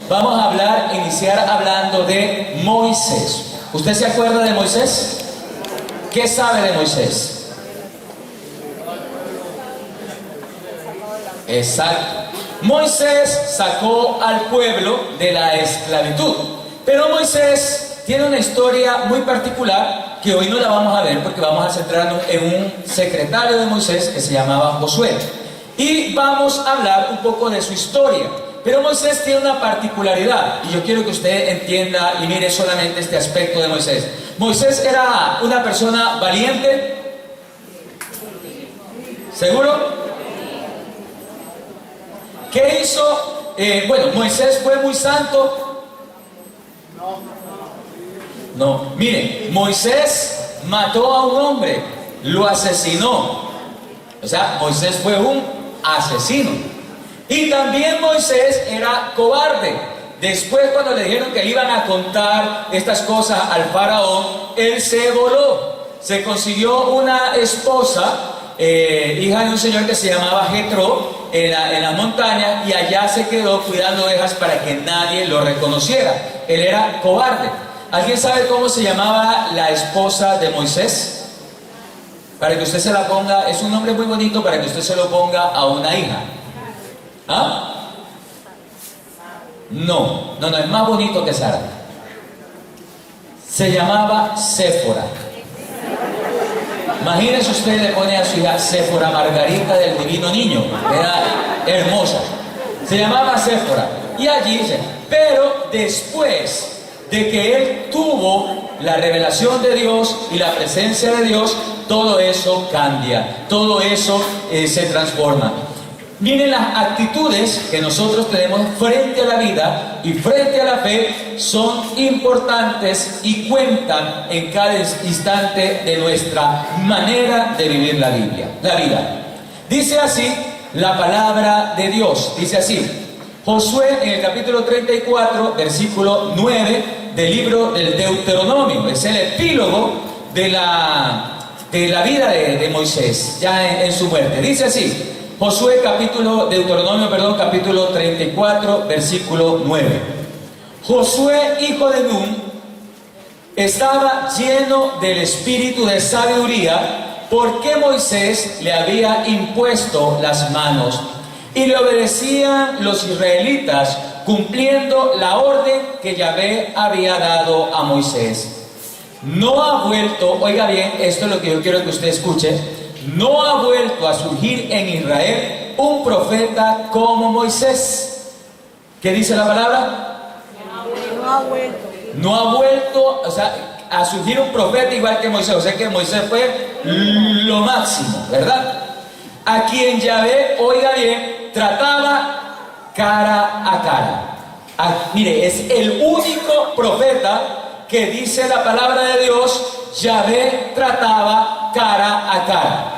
Vamos a iniciar hablando de Moisés. ¿Usted se acuerda de Moisés? ¿Qué sabe de Moisés? Exacto. Moisés sacó al pueblo de la esclavitud. Pero Moisés tiene una historia muy particular que hoy no la vamos a ver porque vamos a centrarnos en un secretario de Moisés que se llamaba Josué. Y vamos a hablar un poco de su historia. Pero Moisés tiene una particularidad y yo quiero que usted entienda y mire solamente este aspecto de Moisés. Moisés era una persona valiente. ¿Seguro? ¿Qué hizo? Moisés fue muy santo. No. Mire, Moisés mató a un hombre, lo asesinó. O sea, Moisés fue un asesino. Y también Moisés era cobarde. Después, cuando le dijeron que le iban a contar estas cosas al faraón, él se voló. Se consiguió una esposa, hija de un señor que se llamaba Jetro, en la montaña, y allá se quedó cuidando ovejas para que nadie lo reconociera. Él era cobarde. ¿Alguien sabe cómo se llamaba la esposa de Moisés? Para que usted se la ponga, es un nombre muy bonito para que usted se lo ponga a una hija. ¿Ah? No, es más bonito que Sara. Se llamaba Séfora. Imagínese usted, le pone a su hija Séfora Margarita del Divino Niño. Era hermosa. Se llamaba Séfora. Y allí dice, pero después de que él tuvo la revelación de Dios y la presencia de Dios, todo eso cambia, todo eso se transforma. Miren, las actitudes que nosotros tenemos frente a la vida y frente a la fe son importantes y cuentan en cada instante de nuestra manera de vivir la vida. Dice así la palabra de Dios, dice así, Josué en el capítulo 34, versículo 9 del libro del Deuteronomio, es el epílogo de la vida de Moisés, ya en su muerte. Dice así, Josué Deuteronomio, capítulo 34, versículo 9. Josué, hijo de Nun, estaba lleno del espíritu de sabiduría, porque Moisés le había impuesto las manos, y le obedecían los israelitas, cumpliendo la orden que Yahvé había dado a Moisés. No ha vuelto, oiga bien, esto es lo que yo quiero que usted escuche, no ha vuelto a surgir en Israel un profeta como Moisés. ¿Qué dice la palabra? No ha vuelto, o sea, a surgir un profeta igual que Moisés. O sea que Moisés fue lo máximo, ¿verdad? A quien Yahvé, oiga bien, trataba cara a cara. Mire, es el único profeta que dice la palabra de Dios, Yahvé trataba cara a cara.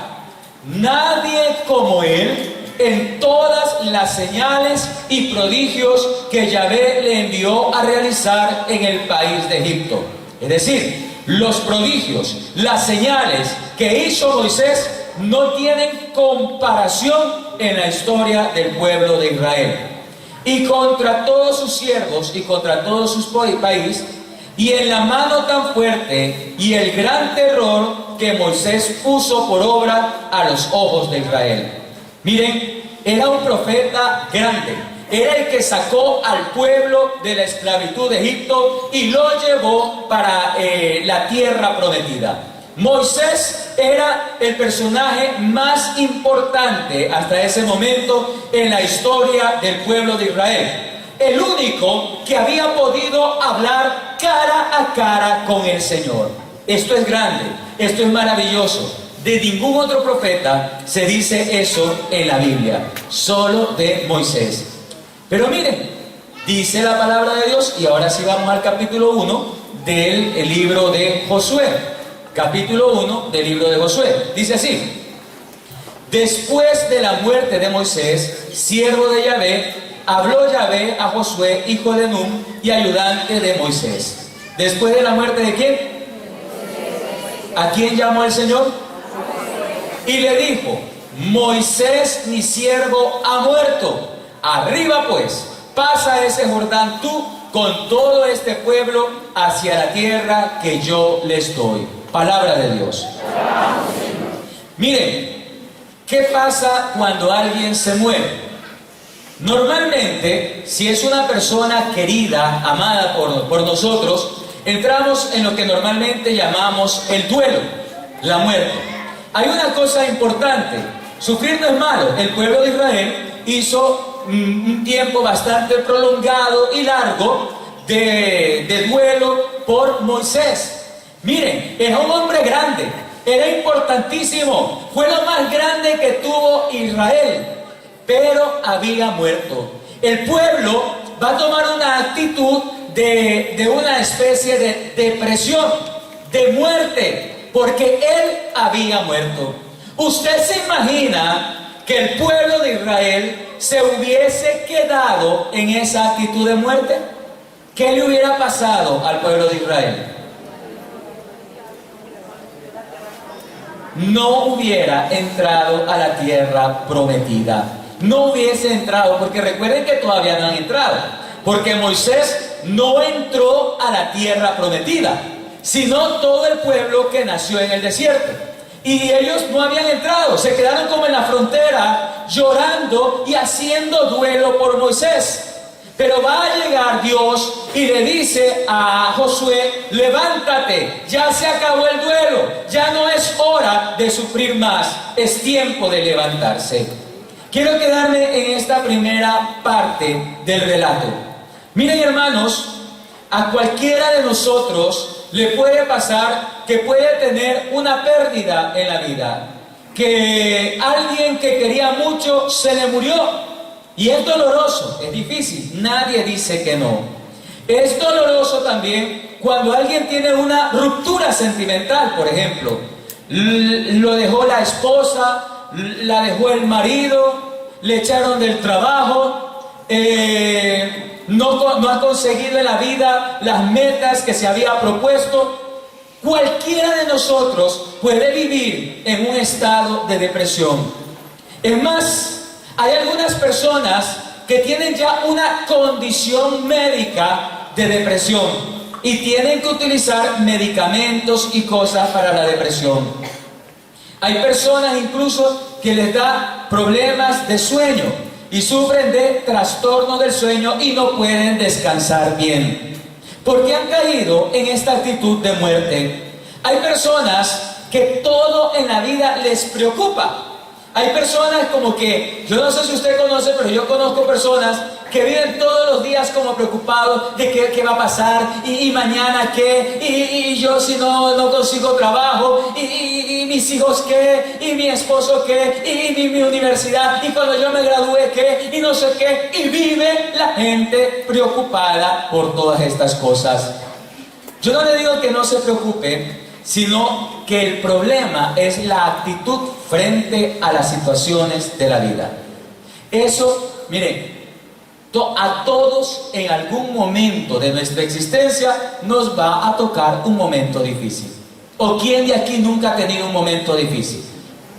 Nadie como él en todas las señales y prodigios que Yahvé le envió a realizar en el país de Egipto. Es decir, los prodigios, las señales que hizo Moisés no tienen comparación en la historia del pueblo de Israel. Y contra todos sus siervos y contra todos sus países, y en la mano tan fuerte y el gran terror que Moisés puso por obra a los ojos de Israel. Miren, era un profeta grande, era el que sacó al pueblo de la esclavitud de Egipto y lo llevó para la tierra prometida. Moisés era el personaje más importante hasta ese momento en la historia del pueblo de Israel. El único que había podido hablar cara a cara con el Señor. Esto es grande, esto es maravilloso. De ningún otro profeta se dice eso en la Biblia, solo de Moisés. Pero miren, dice la palabra de Dios, y ahora sí vamos al capítulo 1 del libro de Josué. Capítulo 1 del libro de Josué. Dice así: después de la muerte de Moisés, siervo de Yahvé, habló Yahvé a Josué, hijo de Nun, y ayudante de Moisés. ¿Después de la muerte de quién? ¿A quién llamó el Señor? Y le dijo: Moisés, mi siervo, ha muerto. Arriba pues, pasa ese Jordán tú con todo este pueblo hacia la tierra que yo les doy. Palabra de Dios. Miren, ¿qué pasa cuando alguien se muere? Normalmente, si es una persona querida, amada por nosotros, entramos en lo que normalmente llamamos el duelo, la muerte. Hay una cosa importante, sufrir no es malo. El pueblo de Israel hizo un tiempo bastante prolongado y largo de duelo por Moisés. Miren, era un hombre grande, era importantísimo, fue lo más grande que tuvo Israel, pero había muerto. El pueblo va a tomar una actitud de una especie de depresión, de muerte, porque él había muerto. ¿Usted se imagina que el pueblo de Israel se hubiese quedado en esa actitud de muerte? ¿Qué le hubiera pasado al pueblo de Israel? No hubiera entrado a la tierra prometida. No hubiese entrado, porque recuerden que todavía no han entrado, porque Moisés no entró a la tierra prometida, sino todo el pueblo que nació en el desierto. Y ellos no habían entrado, se quedaron como en la frontera, llorando y haciendo duelo por Moisés. Pero va a llegar Dios y le dice a Josué: levántate, ya se acabó el duelo, ya no es hora de sufrir más, es tiempo de levantarse. Quiero quedarme en esta primera parte del relato. Miren, hermanos, a cualquiera de nosotros le puede pasar que puede tener una pérdida en la vida, que alguien que quería mucho se le murió. Y es doloroso, es difícil, nadie dice que no. Es doloroso también cuando alguien tiene una ruptura sentimental, por ejemplo. Lo dejó la esposa, la dejó el marido, le echaron del trabajo, no ha conseguido en la vida las metas que se había propuesto. Cualquiera de nosotros puede vivir en un estado de depresión. Es más, hay algunas personas que tienen ya una condición médica de depresión y tienen que utilizar medicamentos y cosas para la depresión. Hay personas incluso que les da problemas de sueño y sufren de trastorno del sueño y no pueden descansar bien, porque han caído en esta actitud de muerte. Hay personas que todo en la vida les preocupa. Hay personas como que, yo no sé si usted conoce, pero yo conozco personas que viven todos los días como preocupados de qué va a pasar, y mañana qué, y yo si no consigo trabajo, y mis hijos qué, y mi esposo qué, y mi universidad, y cuando yo me gradúe qué, y no sé qué, y vive la gente preocupada por todas estas cosas. Yo no le digo que no se preocupe, sino que el problema es la actitud frente a las situaciones de la vida. Eso, miren, a todos en algún momento de nuestra existencia nos va a tocar un momento difícil. ¿O quién de aquí nunca ha tenido un momento difícil?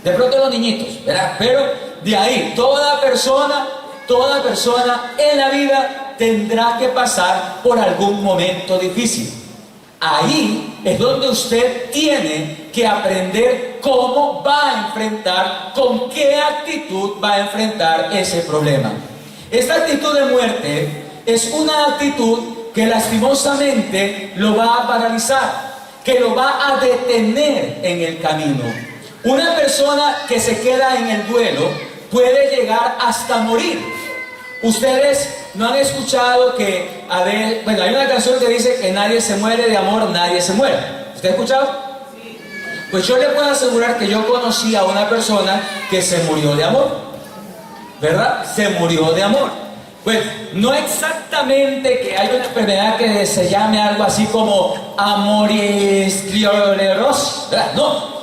De pronto los niñitos, ¿verdad? Pero de ahí, toda persona en la vida tendrá que pasar por algún momento difícil. Ahí es donde usted tiene que aprender cómo va a enfrentar, con qué actitud va a enfrentar ese problema. Esta actitud de muerte es una actitud que lastimosamente lo va a paralizar, que lo va a detener en el camino. Una persona que se queda en el duelo puede llegar hasta morir. Ustedes no han escuchado que, hay una canción que dice que nadie se muere de amor, nadie se muere. ¿Usted ha escuchado? Sí. Pues yo le puedo asegurar que yo conocí a una persona que se murió de amor, ¿verdad? Se murió de amor. Pues no exactamente que hay una enfermedad que se llame algo así como amoris crioleros, ¿verdad? No.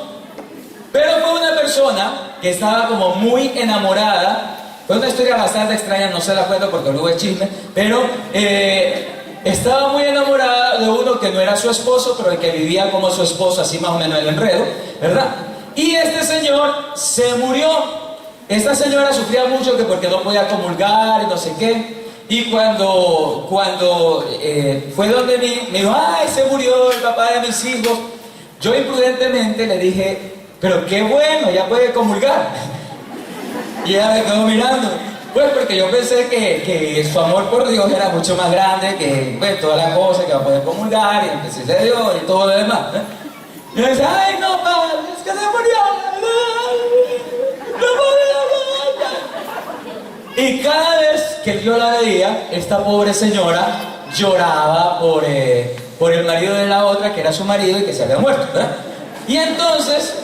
Pero fue una persona que estaba como muy enamorada. Fue una historia bastante extraña, no se la cuento porque luego es chisme, pero estaba muy enamorada de uno que no era su esposo, pero el que vivía como su esposo, así más o menos el enredo, ¿verdad? Y este señor se murió. Esta señora sufría mucho que porque no podía comulgar y no sé qué. Y cuando fue donde mí, me dijo, ay, se murió el papá de mis hijos. Yo imprudentemente le dije, pero qué bueno, ya puede comulgar. Y ella me quedó mirando. Pues porque yo pensé que su amor por Dios era mucho más grande que pues, todas las cosas que va a poder comulgar y que se le dio y todo lo demás. Y yo decía, ay no, padre, es que se murió. Y cada vez que yo la veía, esta pobre señora lloraba por el marido de la otra, que era su marido y que se había muerto, ¿verdad? Y entonces,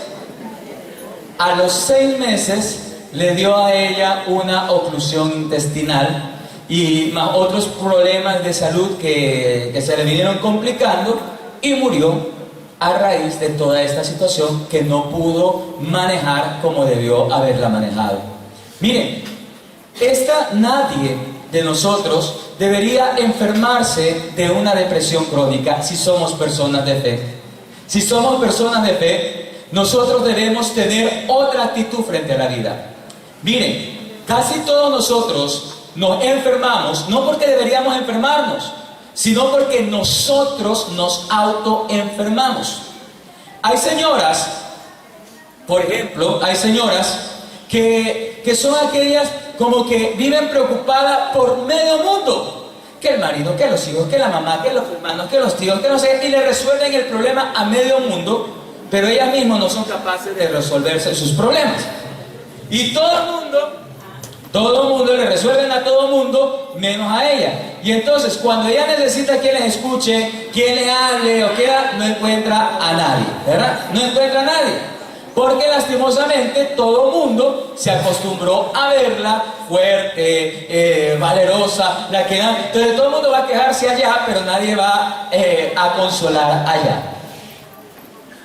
a los 6 meses, le dio a ella una oclusión intestinal y más otros problemas de salud que se le vinieron complicando y murió a raíz de toda esta situación que no pudo manejar como debió haberla manejado. Miren, nadie de nosotros debería enfermarse de una depresión crónica si somos personas de fe. Si somos personas de fe, nosotros debemos tener otra actitud frente a la vida. Miren, casi todos nosotros nos enfermamos, no porque deberíamos enfermarnos, sino porque nosotros nos autoenfermamos. Hay señoras, por ejemplo, hay señoras que son aquellas como que viven preocupadas por medio mundo. Que el marido, que los hijos, que la mamá, que los hermanos, que los tíos, que no sé, y le resuelven el problema a medio mundo, pero ellas mismas no son capaces de resolverse sus problemas. Y todo el mundo le resuelven a todo el mundo menos a ella. Y entonces cuando ella necesita quien les escuche, quien le hable o quiera, no encuentra a nadie, ¿verdad? No encuentra a nadie. Porque lastimosamente todo el mundo se acostumbró a verla fuerte, valerosa, la que da. Entonces todo el mundo va a quejarse allá, pero nadie va a consolar allá.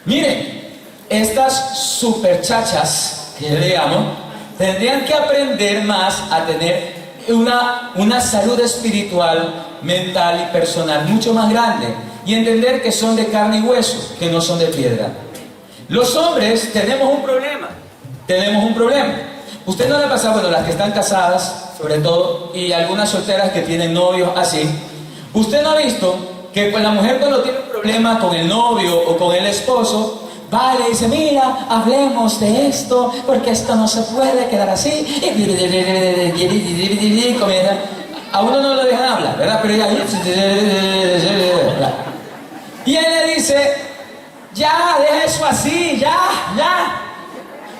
Miren, estas superchachas que le llamo, tendrían que aprender más a tener una salud espiritual, mental y personal mucho más grande y entender que son de carne y hueso, que no son de piedra. Los hombres tenemos un problema. Usted no le ha pasado, bueno, las que están casadas, sobre todo, y algunas solteras que tienen novios así, usted no ha visto que la mujer cuando tiene un problema con el novio o con el esposo, va y le dice, mira, hablemos de esto, porque esto no se puede quedar así. Y comienza. A uno no lo dejan hablar, ¿verdad? Pero ella... Y él le dice, ya, deja eso así, ya.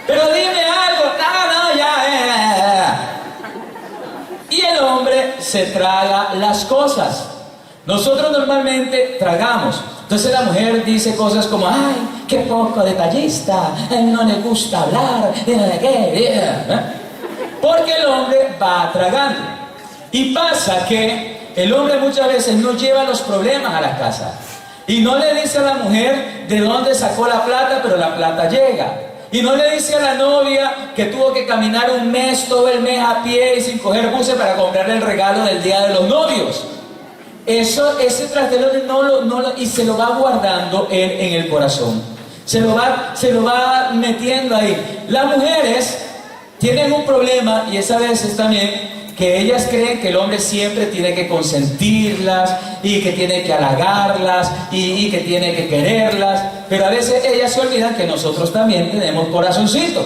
Pero dime algo, no, ya. Y el hombre se traga las cosas. Nosotros normalmente tragamos. Entonces la mujer dice cosas como, ay, qué poco detallista, a él no le gusta hablar, porque el hombre va tragando. Y pasa que el hombre muchas veces no lleva los problemas a la casa. Y no le dice a la mujer de dónde sacó la plata, pero la plata llega. Y no le dice a la novia que tuvo que caminar un mes, todo el mes a pie y sin coger buses para comprarle el regalo del día de los novios. Ese trastero y se lo va guardando él en el corazón. Se lo va metiendo ahí. Las mujeres tienen un problema, y es a veces también que ellas creen que el hombre siempre tiene que consentirlas y que tiene que halagarlas y que tiene que quererlas, pero a veces ellas se olvidan que nosotros también tenemos corazoncito.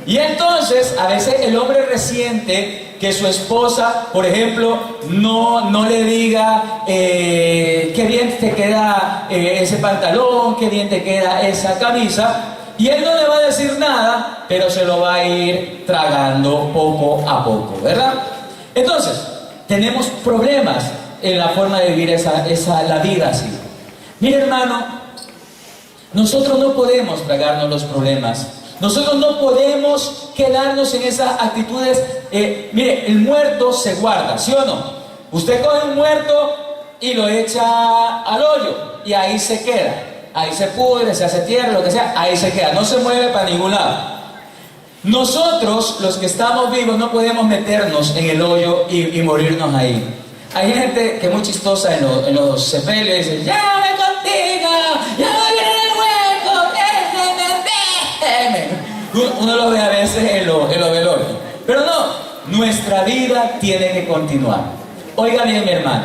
Y entonces a veces el hombre resiente que su esposa, por ejemplo, no le diga qué bien te queda ese pantalón, qué bien te queda esa camisa, y él no le va a decir nada, pero se lo va a ir tragando poco a poco, ¿verdad? Entonces, tenemos problemas en la forma de vivir la vida así. Mire, hermano, nosotros no podemos tragarnos los problemas. Nosotros no podemos quedarnos en esas actitudes. Mire, el muerto se guarda, ¿sí o no? Usted coge un muerto y lo echa al hoyo y ahí se queda. Ahí se pudre, se hace tierra, lo que sea, ahí se queda, no se mueve para ningún lado. Nosotros, los que estamos vivos, no podemos meternos en el hoyo y morirnos ahí. Hay gente que es muy chistosa en los sepelios y dice, ¡llévame contigo! ¡Ya voy en el hueco! Uno lo ve a veces en los velorios. Pero nuestra vida tiene que continuar. Oiga bien, mi hermano,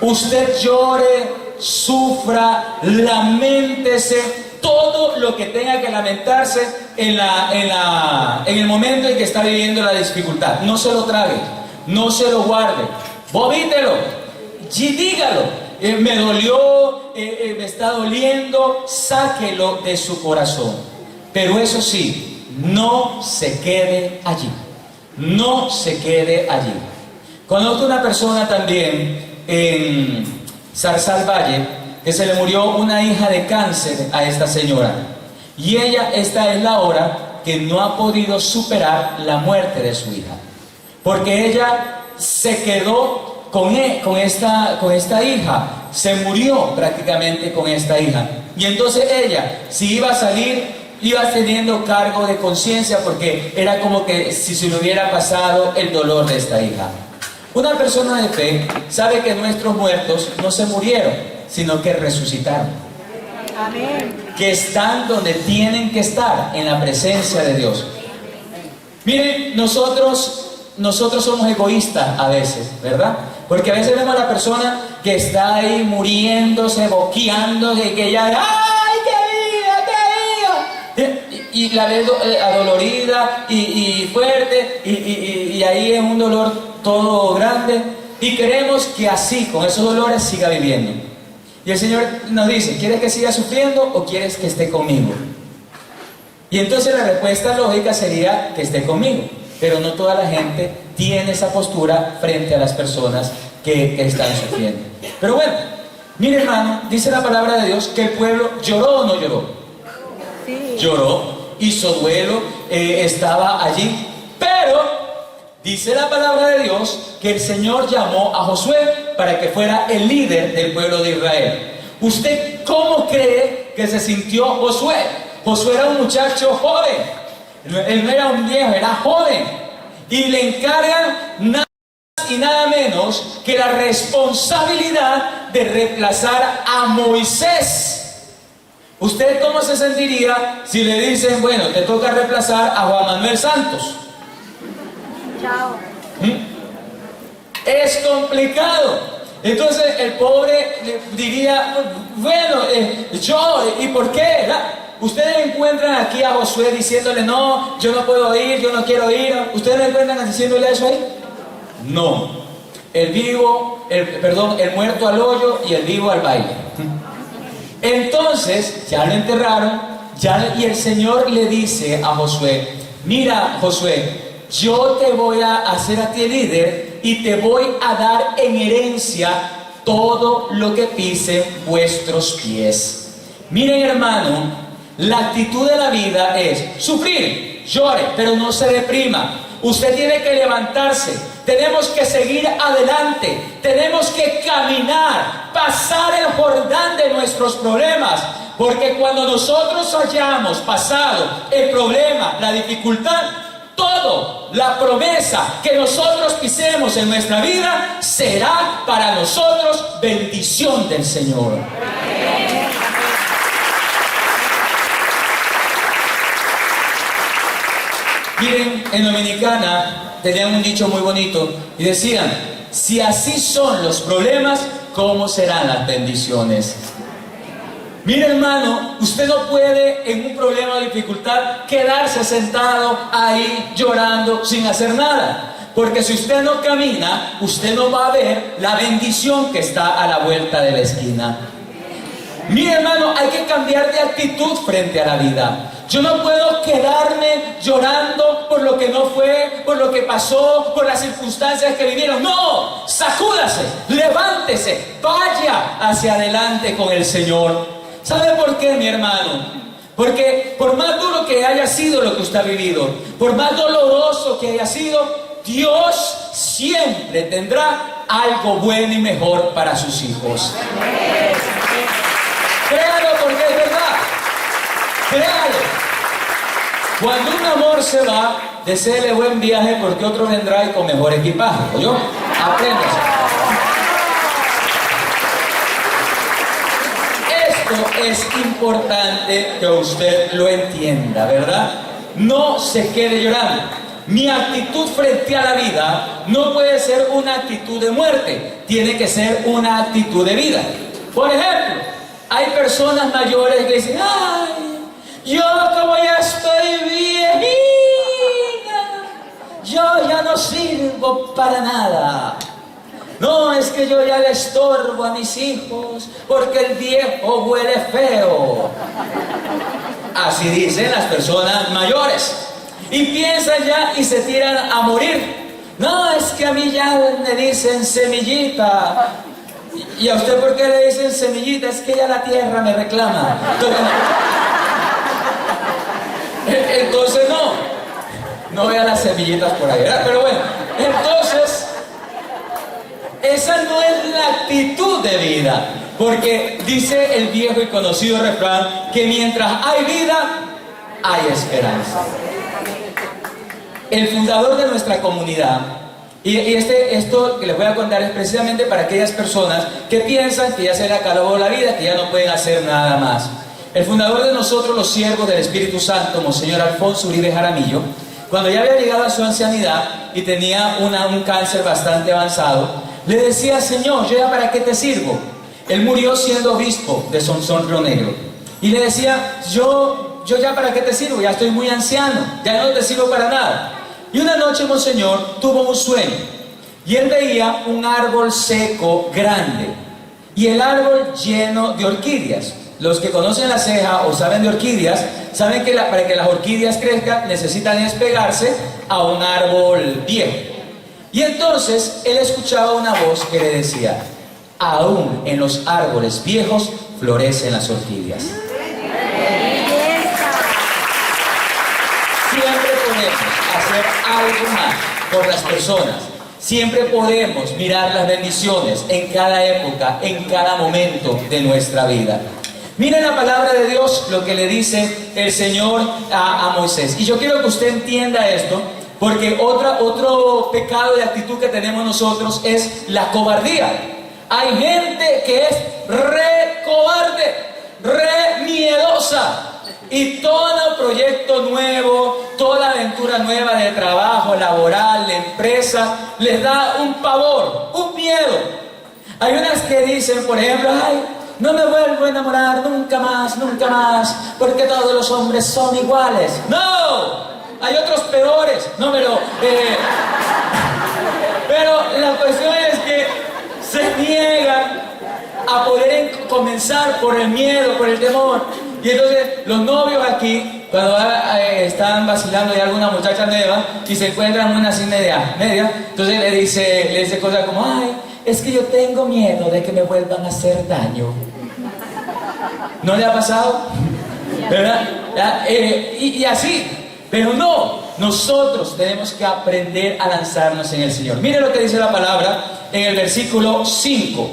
usted llore, sufra, laméntese, todo lo que tenga que lamentarse en el momento en que está viviendo la dificultad. No se lo trague, no se lo guarde, vomítelo y dígalo. Me dolió, me está doliendo, sáquelo de su corazón. Pero eso sí, no se quede allí. No se quede allí. Conozco una persona también en Zarzal Valle que se le murió una hija de cáncer a esta señora. Y esta es la hora que no ha podido superar la muerte de su hija. Porque ella se quedó con esta hija, se murió prácticamente con esta hija. Y entonces ella, si iba a salir, iba teniendo cargo de conciencia, porque era como que si se le hubiera pasado el dolor de esta hija. Una persona de fe sabe que nuestros muertos no se murieron, sino que resucitaron. Amén. Que están donde tienen que estar, en la presencia de Dios. Miren, nosotros somos egoístas a veces, ¿verdad? Porque a veces vemos a la persona que está ahí muriéndose, boqueándose, que ya, ¡ay, qué vida! Y la ve adolorida y fuerte, y ahí es un dolor todo grande, y queremos que así, con esos dolores, siga viviendo. Y el Señor nos dice, ¿quieres que siga sufriendo o quieres que esté conmigo? Y entonces la respuesta lógica sería que esté conmigo. Pero no toda la gente tiene esa postura frente a las personas que están sufriendo. Pero bueno, mire, hermano, dice la palabra de Dios que el pueblo lloró o no lloró. Sí. Lloró, hizo duelo, estaba allí. Pero dice la palabra de Dios que el Señor llamó a Josué para que fuera el líder del pueblo de Israel. ¿Usted cómo cree que se sintió Josué? Josué era un muchacho joven. Él no era un viejo, era joven. Y le encargan nada más y nada menos que la responsabilidad de reemplazar a Moisés. ¿Usted cómo se sentiría si le dicen, bueno, te toca reemplazar a Juan Manuel Santos? Chao. Es complicado. Entonces el pobre diría, bueno, ¿y por qué? Ustedes encuentran aquí a Josué diciéndole, no, yo no puedo ir, yo no quiero ir. ¿Ustedes lo encuentran diciéndole eso ahí? No. El muerto al hoyo y el vivo al baile. Entonces, ya lo enterraron, y el Señor le dice a Josué, mira, Josué, yo te voy a hacer a ti líder y te voy a dar en herencia todo lo que pisen vuestros pies. Miren, hermano, la actitud de la vida es sufrir, llore, pero no se deprima. Usted tiene que levantarse, tenemos que seguir adelante, tenemos que caminar, pasar el Jordán de nuestros problemas, porque cuando nosotros hayamos pasado el problema, la dificultad, todo, la promesa que nosotros pisemos en nuestra vida será para nosotros bendición del Señor. Miren, en Dominicana tenían un dicho muy bonito y decían, si así son los problemas, ¿cómo serán las bendiciones? Mire, hermano, usted no puede en un problema o dificultad quedarse sentado ahí llorando sin hacer nada. Porque si usted no camina, usted no va a ver la bendición que está a la vuelta de la esquina. Mire, hermano, hay que cambiar de actitud frente a la vida. Yo no puedo quedarme llorando por lo que no fue, por lo que pasó, por las circunstancias que vivieron. No, sacúdase, levántese, vaya hacia adelante con el Señor. ¿Sabe por qué, mi hermano? Porque por más duro que haya sido lo que usted ha vivido, por más doloroso que haya sido, Dios siempre tendrá algo bueno y mejor para sus hijos. Créalo, porque es verdad. Créalo. Cuando un amor se va, deséele buen viaje, porque otro vendrá y con mejor equipaje. ¿Oyó? Apréndase. Esto es importante que usted lo entienda, ¿verdad? No se quede llorando. Mi actitud frente a la vida no puede ser una actitud de muerte, tiene que ser una actitud de vida. Por ejemplo, hay personas mayores que dicen, ay, yo como ya estoy viejita, yo ya no sirvo para nada. No, es que yo ya le estorbo a mis hijos porque el viejo huele feo. Así dicen las personas mayores. Y piensan ya y se tiran a morir. No, es que a mí ya me dicen semillita. ¿Y a usted por qué le dicen semillita? Es que ya la tierra me reclama. Entonces no vea las semillitas por ahí, ¿verdad? Pero bueno, entonces esa no es la actitud de vida, porque dice el viejo y conocido refrán que mientras hay vida, hay esperanza. El fundador de nuestra comunidad, y esto que les voy a contar es precisamente para aquellas personas que piensan que ya se les acabó la vida, que ya no pueden hacer nada más. El fundador de nosotros, los siervos del Espíritu Santo, Monseñor Alfonso Uribe Jaramillo, cuando ya había llegado a su ancianidad y tenía un cáncer bastante avanzado, le decía, Señor, ¿yo ya para qué te sirvo? Él murió siendo obispo de Sonsón Río Negro. Y le decía, yo ya para qué te sirvo, ya estoy muy anciano, ya no te sirvo para nada. Y una noche Monseñor tuvo un sueño, y él veía un árbol seco grande, y el árbol lleno de orquídeas. Los que conocen la ceja o saben de orquídeas, saben que para que las orquídeas crezcan necesitan despegarse a un árbol viejo. Y entonces él escuchaba una voz que le decía, aún en los árboles viejos florecen las orquídeas. Siempre podemos hacer algo más por las personas. Siempre podemos mirar las bendiciones en cada época, en cada momento de nuestra vida. Miren la palabra de Dios, lo que le dice el Señor a Moisés. Y yo quiero que usted entienda esto, porque otro pecado de actitud que tenemos nosotros es la cobardía. Hay gente que es re cobarde, re miedosa. Y todo proyecto nuevo, toda aventura nueva de trabajo, laboral, de empresa, les da un pavor, un miedo. Hay unas que dicen, por ejemplo, ay, no me vuelvo a enamorar nunca más, porque todos los hombres son iguales. ¡No! Hay otros peores. No, pero la cuestión es que se niegan a poder comenzar por el miedo, por el temor. Y entonces los novios aquí, cuando están vacilando de alguna muchacha nueva y se encuentran una así media, entonces le dice cosas como, ay, es que yo tengo miedo de que me vuelvan a hacer daño. ¿No le ha pasado? ¿Verdad? Y así. Pero no, nosotros tenemos que aprender a lanzarnos en el Señor. Mire lo que dice la palabra en el versículo 5.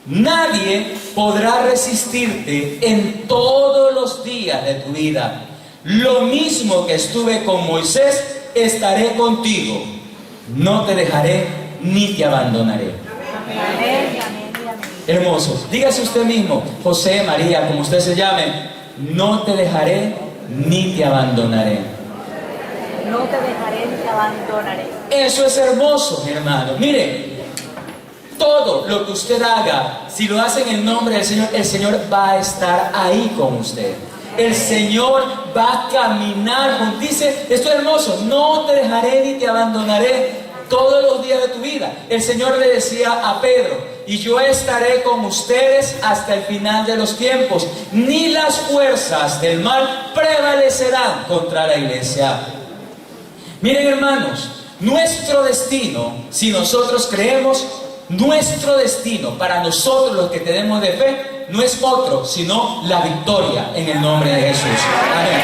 Nadie podrá resistirte en todos los días de tu vida. Lo mismo que estuve con Moisés, estaré contigo. No te dejaré ni te abandonaré. Amén. Hermoso. Dígase usted mismo, José, María, como usted se llame, no te dejaré ni te abandonaré. No te dejaré ni te abandonaré. Eso es hermoso, mi hermano. Mire, todo lo que usted haga, si lo hace en el nombre del el Señor va a estar ahí con usted. El Señor va a caminar. Dice, esto es hermoso, no te dejaré ni te abandonaré todos los días de tu vida. El Señor le decía a Pedro, y yo estaré con ustedes hasta el final de los tiempos. Ni las fuerzas del mal prevalecerán contra la iglesia. Miren, hermanos, nuestro destino, si nosotros creemos, nuestro destino para nosotros los que tenemos de fe, no es otro, sino la victoria en el nombre de Jesús. Amén.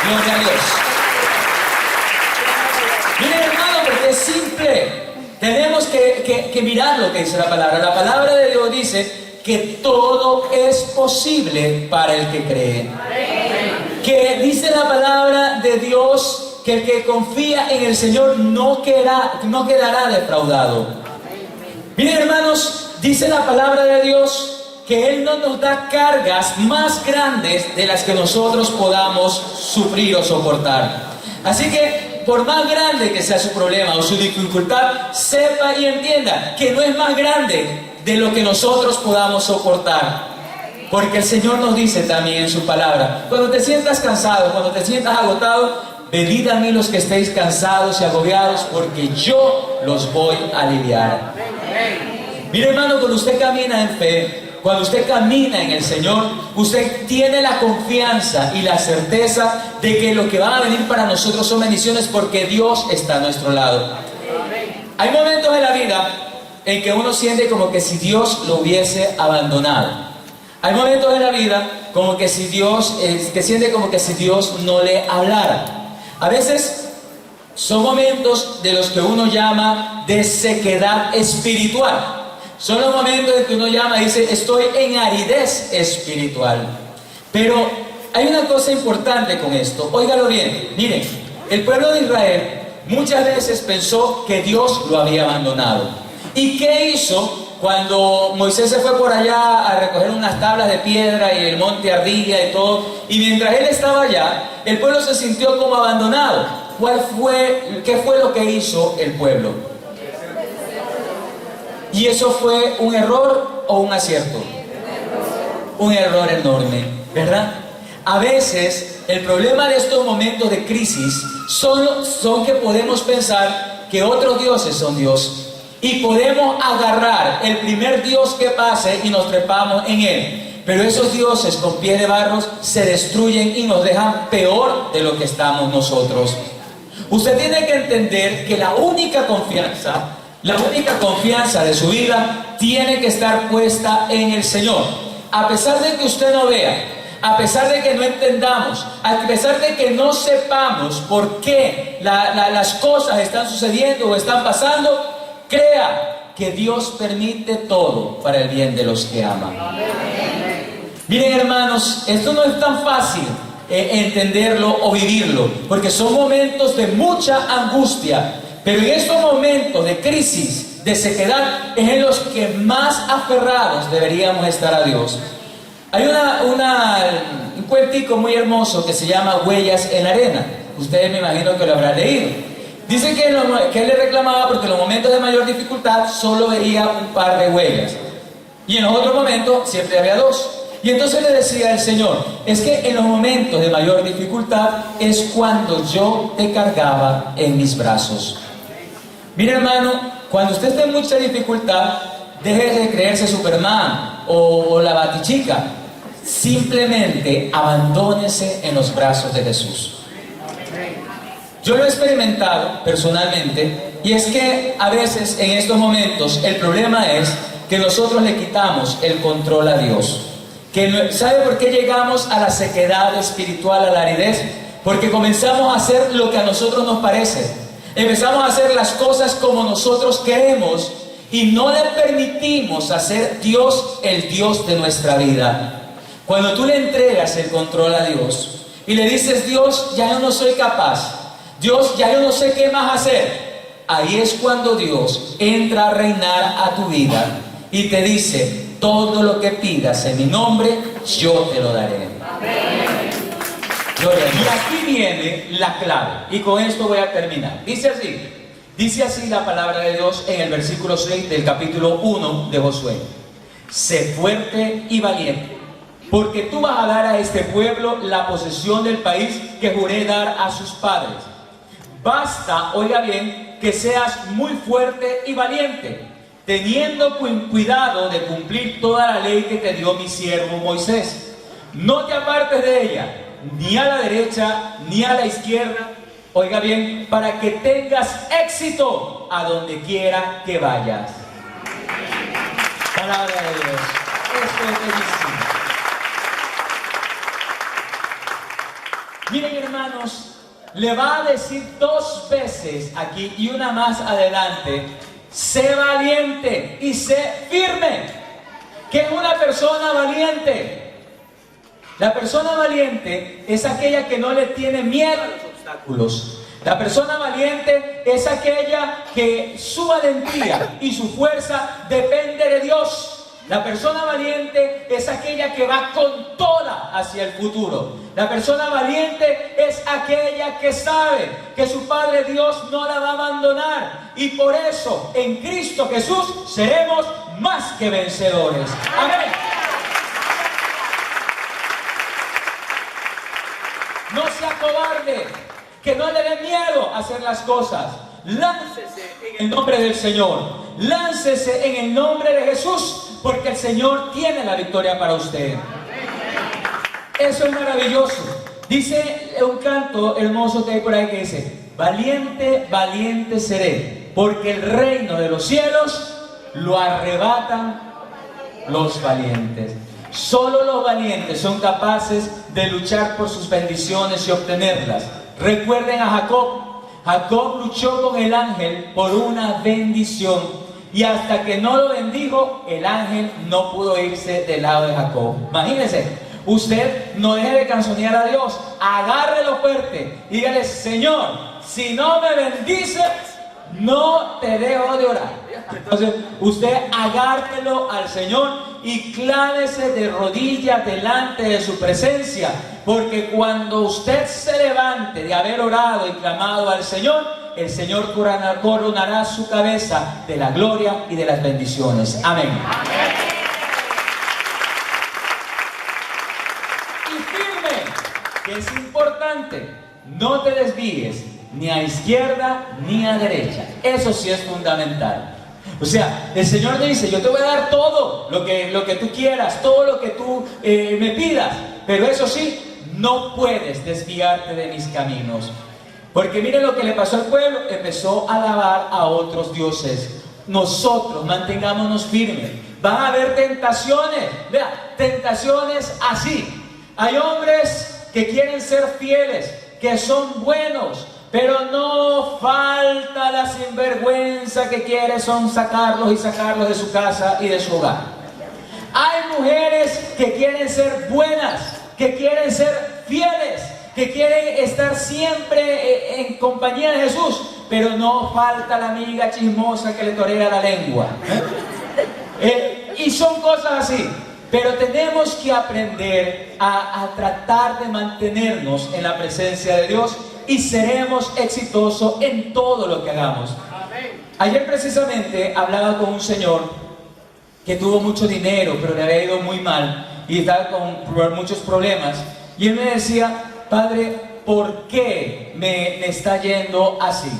Gloria a Dios. Miren, hermano, porque es simple. Tenemos que mirar lo que dice la palabra. La palabra de Dios dice que todo es posible para el que cree. Que dice la palabra de Dios que el que confía en el Señor no quedará defraudado. Miren, hermanos, dice la palabra de Dios que Él no nos da cargas más grandes de las que nosotros podamos sufrir o soportar. Así que por más grande que sea su problema o su dificultad, sepa y entienda que no es más grande de lo que nosotros podamos soportar. Porque el Señor nos dice también en su palabra, cuando te sientas cansado, cuando te sientas agotado, venid a mí los que estéis cansados y agobiados, porque yo los voy a aliviar. Mire, hermano, cuando usted camina en fe, cuando usted camina en el Señor, usted tiene la confianza y la certeza de que lo que va a venir para nosotros son bendiciones, porque Dios está a nuestro lado. Hay momentos en la vida en que uno siente como que si Dios lo hubiese abandonado. Hay momentos en la vida como que si Dios, que siente como que si Dios no le hablara. A veces son momentos de los que uno llama de sequedad espiritual. Son los momentos en que uno llama y dice, estoy en aridez espiritual. Pero hay una cosa importante con esto, óigalo bien. Miren, el pueblo de Israel muchas veces pensó que Dios lo había abandonado. ¿Y qué hizo cuando Moisés se fue por allá a recoger unas tablas de piedra y el monte ardía y todo? Y mientras él estaba allá, el pueblo se sintió como abandonado. ¿Qué fue lo que hizo el pueblo? ¿Y eso fue un error o un acierto? Un error enorme, ¿verdad? A veces el problema de estos momentos de crisis son que podemos pensar que otros dioses son Dios. Y podemos agarrar el primer Dios que pase y nos trepamos en él. Pero esos dioses con pies de barro se destruyen y nos dejan peor de lo que estamos nosotros. Usted tiene que entender que la única confianza de su vida tiene que estar puesta en el Señor. A pesar de que usted no vea, a pesar de que no entendamos, a pesar de que no sepamos por qué las cosas están sucediendo o están pasando, crea que Dios permite todo para el bien de los que aman. Miren, hermanos, esto no es tan fácil entenderlo o vivirlo, porque son momentos de mucha angustia, pero en estos momentos de crisis, de sequedad, es en los que más aferrados deberíamos estar a Dios. Hay un cuentico muy hermoso que se llama Huellas en la Arena. Ustedes me imagino que lo habrán leído. Dice que él le reclamaba porque en los momentos de mayor dificultad solo veía un par de huellas. Y en los otros momentos siempre había dos. Y entonces le decía el Señor, es que en los momentos de mayor dificultad es cuando yo te cargaba en mis brazos. Mire, hermano, cuando usted esté en mucha dificultad, deje de creerse Superman o la Batichica. Simplemente abandónese en los brazos de Jesús. Yo lo he experimentado personalmente, y es que a veces en estos momentos el problema es que nosotros le quitamos el control a Dios. ¿Sabe por qué llegamos a la sequedad espiritual, a la aridez? Porque comenzamos a hacer lo que a nosotros nos parece. Empezamos a hacer las cosas como nosotros queremos y no le permitimos hacer Dios el Dios de nuestra vida. Cuando tú le entregas el control a Dios y le dices, Dios, ya yo no soy capaz, Dios, ya yo no sé qué más hacer, ahí es cuando Dios entra a reinar a tu vida y te dice, todo lo que pidas en mi nombre, yo te lo daré. Y aquí viene la clave, y con esto voy a terminar. Dice así la palabra de Dios en el versículo 6 del capítulo 1 de Josué. Sé fuerte y valiente, porque tú vas a dar a este pueblo la posesión del país que juré dar a sus padres. Basta, oiga bien, que seas muy fuerte y valiente, teniendo cuidado de cumplir toda la ley que te dio mi siervo Moisés. No te apartes de ella, ni a la derecha, ni a la izquierda, oiga bien, para que tengas éxito a donde quiera que vayas. Palabra de Dios. Esto es bellísimo. Miren, hermanos, le va a decir 2 veces aquí y una más adelante, sé valiente y sé firme. ¿Qué es una persona valiente? La persona valiente es aquella que no le tiene miedo a los obstáculos. La persona valiente es aquella que su valentía y su fuerza depende de Dios. La persona valiente es aquella que va con toda hacia el futuro. La persona valiente es aquella que sabe que su Padre Dios no la va a abandonar. Y por eso en Cristo Jesús seremos más que vencedores. Amén. No sea cobarde, que no le dé miedo hacer las cosas. Láncese en el nombre del Señor. Láncese en el nombre de Jesús. Porque el Señor tiene la victoria para usted. Eso es maravilloso. Dice un canto hermoso que hay por ahí que dice: valiente, valiente seré, porque el reino de los cielos lo arrebatan los valientes. Solo los valientes son capaces de luchar por sus bendiciones y obtenerlas. Recuerden a Jacob. Jacob luchó con el ángel por una bendición. Y hasta que no lo bendijo, el ángel no pudo irse del lado de Jacob. Imagínense, usted no deje de canzonear a Dios, agárrelo fuerte, dígale: Señor, si no me bendices, no te dejo de orar. Entonces, usted agárrelo al Señor y clávese de rodillas delante de su presencia, porque cuando usted se levante de haber orado y clamado al Señor, el Señor coronará su cabeza de la gloria y de las bendiciones. Amén. Amén. Y firme, que es importante, no te desvíes ni a izquierda ni a derecha. Eso sí es fundamental. O sea, el Señor te dice: yo te voy a dar todo lo que tú quieras, todo lo que tú me pidas, pero eso sí, no puedes desviarte de mis caminos. Porque miren lo que le pasó al pueblo: empezó a alabar a otros dioses. Nosotros mantengámonos firmes. Van a haber tentaciones, vea, tentaciones así. Hay hombres que quieren ser fieles, que son buenos, pero no falta la sinvergüenza que quiere son sacarlos de su casa y de su hogar. Hay mujeres que quieren ser buenas, que quieren ser fieles, que quieren estar siempre en compañía de Jesús, pero no falta la amiga chismosa que le torea la lengua. Y son cosas así. Pero tenemos que aprender a tratar de mantenernos en la presencia de Dios y seremos exitosos en todo lo que hagamos. Ayer precisamente hablaba con un señor que tuvo mucho dinero, pero le había ido muy mal y estaba con muchos problemas. Y él me decía: Padre, ¿por qué me está yendo así?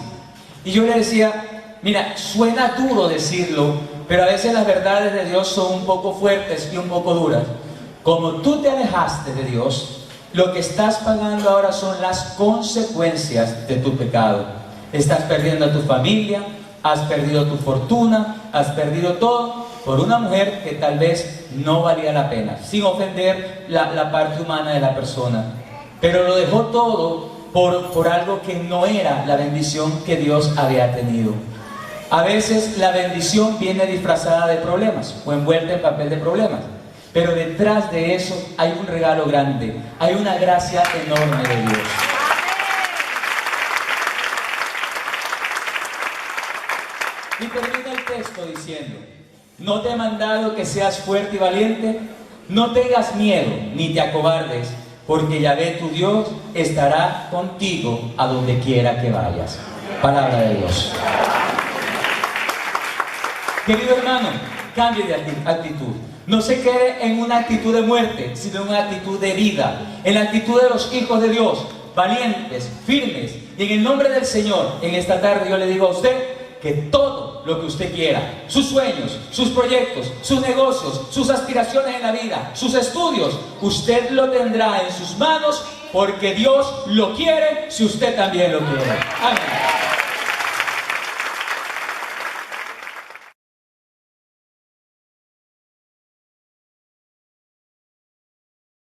Y yo le decía: mira, suena duro decirlo, pero a veces las verdades de Dios son un poco fuertes y un poco duras. Como tú te alejaste de Dios, lo que estás pagando ahora son las consecuencias de tu pecado. Estás perdiendo a tu familia, has perdido tu fortuna, has perdido todo por una mujer que tal vez no valía la pena, sin ofender la parte humana de la persona. Pero lo dejó todo por algo que no era la bendición que Dios había tenido. A veces la bendición viene disfrazada de problemas o envuelta en papel de problemas, pero detrás de eso hay un regalo grande, hay una gracia enorme de Dios. Y termina el texto diciendo: no te he mandado que seas fuerte y valiente, no tengas miedo ni te acobardes, porque Yahvé tu Dios estará contigo a donde quiera que vayas. Palabra de Dios. Querido hermano, cambie de actitud. No se quede en una actitud de muerte, sino en una actitud de vida, en la actitud de los hijos de Dios, valientes, firmes. Y en el nombre del Señor, en esta tarde yo le digo a usted que todo lo que usted quiera, sus sueños, sus proyectos, sus negocios, sus aspiraciones en la vida, sus estudios, usted lo tendrá en sus manos, porque Dios lo quiere si usted también lo quiere. Amén.